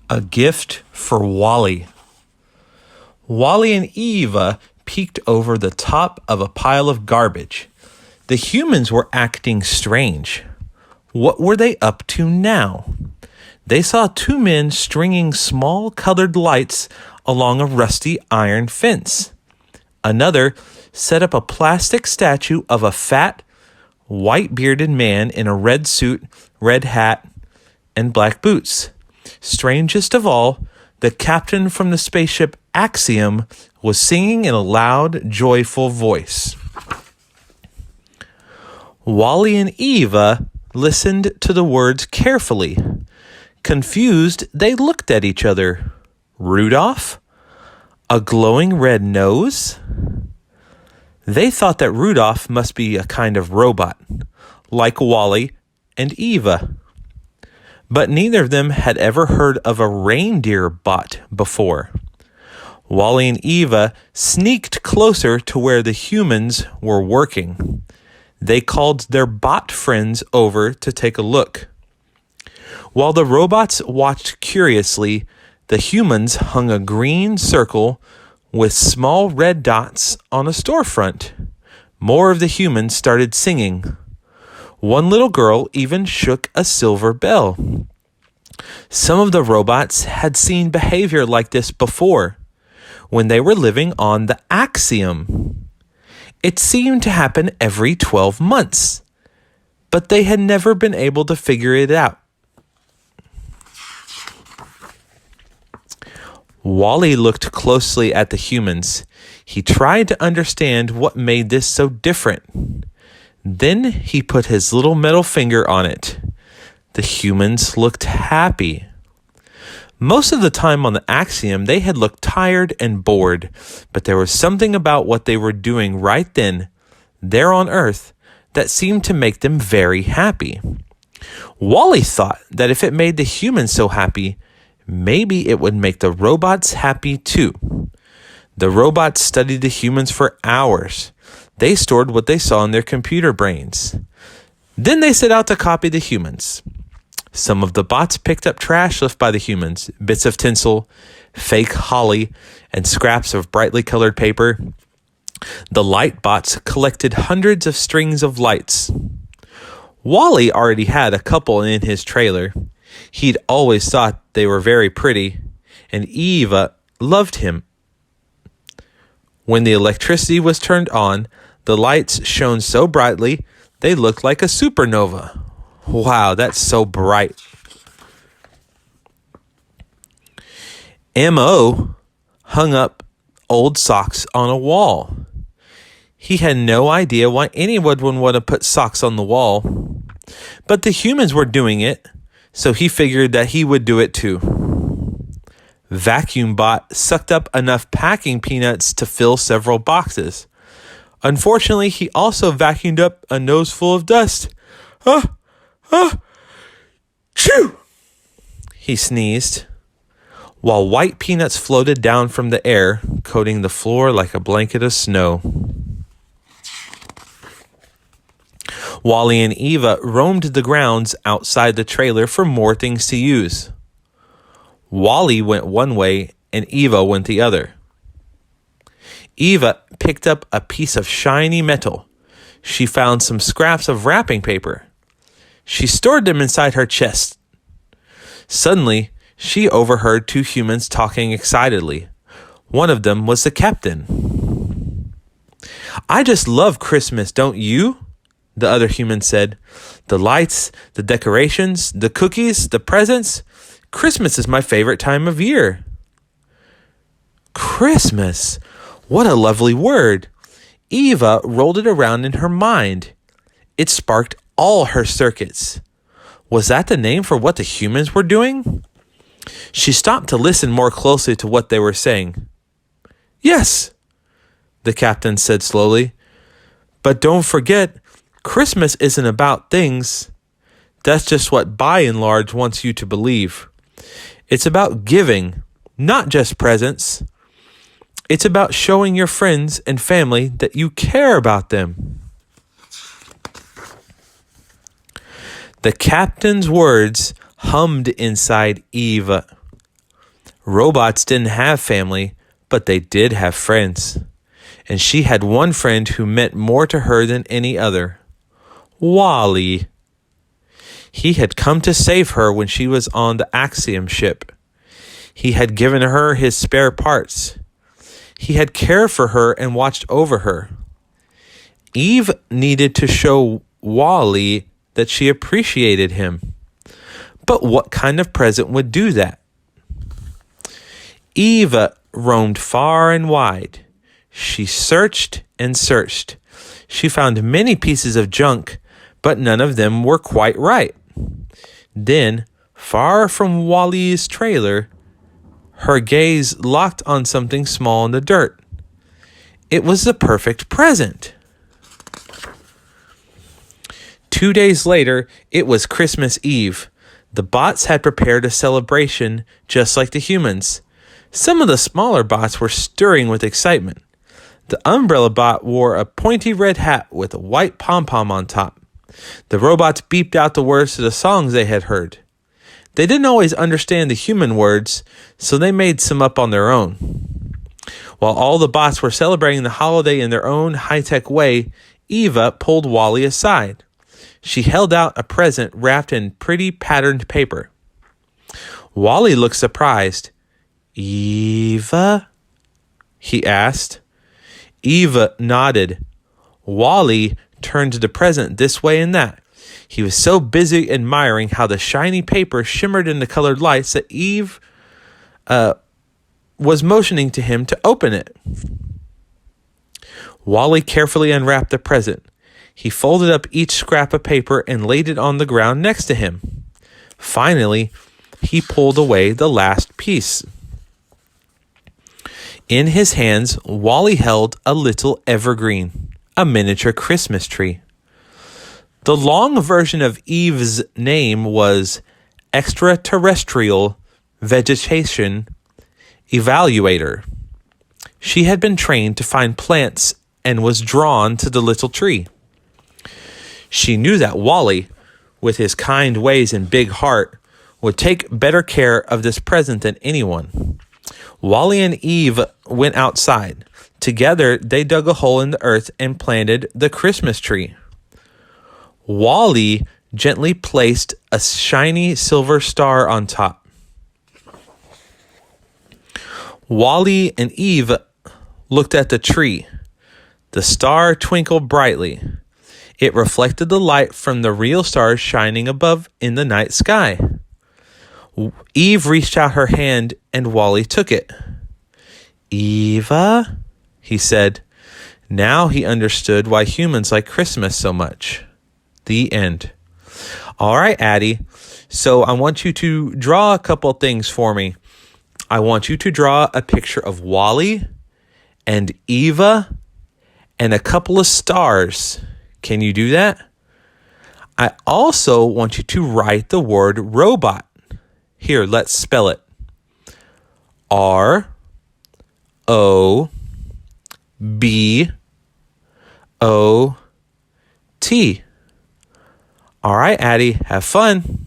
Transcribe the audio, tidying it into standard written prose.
A gift for Wally. Wally and Eva peeked over the top of a pile of garbage. The humans were acting strange. What were they up to now? They saw two men stringing small colored lights along a rusty iron fence. Another set up a plastic statue of a fat, white-bearded man in a red suit, red hat, and black boots. Strangest of all, the captain from the spaceship Axiom was singing in a loud, joyful voice. Wally and Eva listened to the words carefully. Confused, they looked at each other. Rudolph? A glowing red nose? They thought that Rudolph must be a kind of robot, like Wally and Eva. But neither of them had ever heard of a reindeer bot before. Wally and Eva sneaked closer to where the humans were working. They called their bot friends over to take a look. While the robots watched curiously, the humans hung a green circle with small red dots on a storefront. More of the humans started singing. One little girl even shook a silver bell. Some of the robots had seen behavior like this before, when they were living on the Axiom. It seemed to happen every 12 months, but they had never been able to figure it out. Wally looked closely at the humans. He tried to understand what made this so different. Then he put his little metal finger on it. The humans looked happy. Most of the time on the Axiom, they had looked tired and bored, but there was something about what they were doing right then, there on Earth, that seemed to make them very happy. Wally thought that if it made the humans so happy, maybe it would make the robots happy too. The robots studied the humans for hours. They stored what they saw in their computer brains. Then they set out to copy the humans. Some of the bots picked up trash left by the humans, bits of tinsel, fake holly, and scraps of brightly colored paper. The light bots collected hundreds of strings of lights. Wally already had a couple in his trailer. He'd always thought they were very pretty, and Eva loved him. When the electricity was turned on, the lights shone so brightly they looked like a supernova. Wow, that's so bright. M.O. hung up old socks on a wall. He had no idea why anyone would want to put socks on the wall, but the humans were doing it, so he figured that he would do it too. Vacuum Bot sucked up enough packing peanuts to fill several boxes. Unfortunately, he also vacuumed up a nose full of dust. Chew! He sneezed, while white peanuts floated down from the air, coating the floor like a blanket of snow. Wally and Eva roamed the grounds outside the trailer for more things to use. Wally went one way and Eva went the other. Eva picked up a piece of shiny metal. She found some scraps of wrapping paper. She stored them inside her chest. Suddenly, she overheard two humans talking excitedly. One of them was the captain. "I just love Christmas, don't you?" the other human said. "The lights, the decorations, the cookies, the presents. Christmas is my favorite time of year." Christmas. What a lovely word. Eva rolled it around in her mind. It sparked all her circuits. Was that the name for what the humans were doing? She stopped to listen more closely to what they were saying. "Yes," the captain said slowly. "But don't forget, Christmas isn't about things. That's just what by and large wants you to believe. It's about giving, not just presents. It's about showing your friends and family that you care about them." The captain's words hummed inside Eva. Robots didn't have family, but they did have friends. And she had one friend who meant more to her than any other. Wally. He had come to save her when she was on the Axiom ship. He had given her his spare parts. He had cared for her and watched over her. Eve needed to show Wally that she appreciated him. But what kind of present would do that? Eve roamed far and wide. She searched and searched. She found many pieces of junk, but none of them were quite right. Then, far from Wally's trailer, her gaze locked on something small in the dirt. It was the perfect present. 2 days later, it was Christmas Eve. The bots had prepared a celebration just like the humans. Some of the smaller bots were stirring with excitement. The umbrella bot wore a pointy red hat with a white pom-pom on top. The robots beeped out the words to the songs they had heard. They didn't always understand the human words, so they made some up on their own. While all the bots were celebrating the holiday in their own high-tech way, Eva pulled Wally aside. She held out a present wrapped in pretty patterned paper. Wally looked surprised. "Eva?" he asked. Eva nodded. Wally turned the present this way and that. He was so busy admiring how the shiny paper shimmered in the colored lights that Eve was motioning to him to open it. Wally carefully unwrapped the present. He folded up each scrap of paper and laid it on the ground next to him. Finally, he pulled away the last piece. In his hands, Wally held a little evergreen, a miniature Christmas tree. The long version of Eve's name was Extraterrestrial Vegetation Evaluator. She had been trained to find plants and was drawn to the little tree. She knew that Wally, with his kind ways and big heart, would take better care of this present than anyone. Wally and Eve went outside. Together, they dug a hole in the earth and planted the Christmas tree. Wally gently placed a shiny silver star on top. Wally and Eve looked at the tree. The star twinkled brightly. It reflected the light from the real stars shining above in the night sky. Eve reached out her hand and Wally took it. "Eva?" he said. Now he understood why humans like Christmas so much. The end. All right, Addie. So I want you to draw a couple things for me. I want you to draw a picture of Wally and Eva and a couple of stars. Can you do that? I also want you to write the word robot. Here, let's spell it. R-O-B-O-T. All right, Addie, have fun.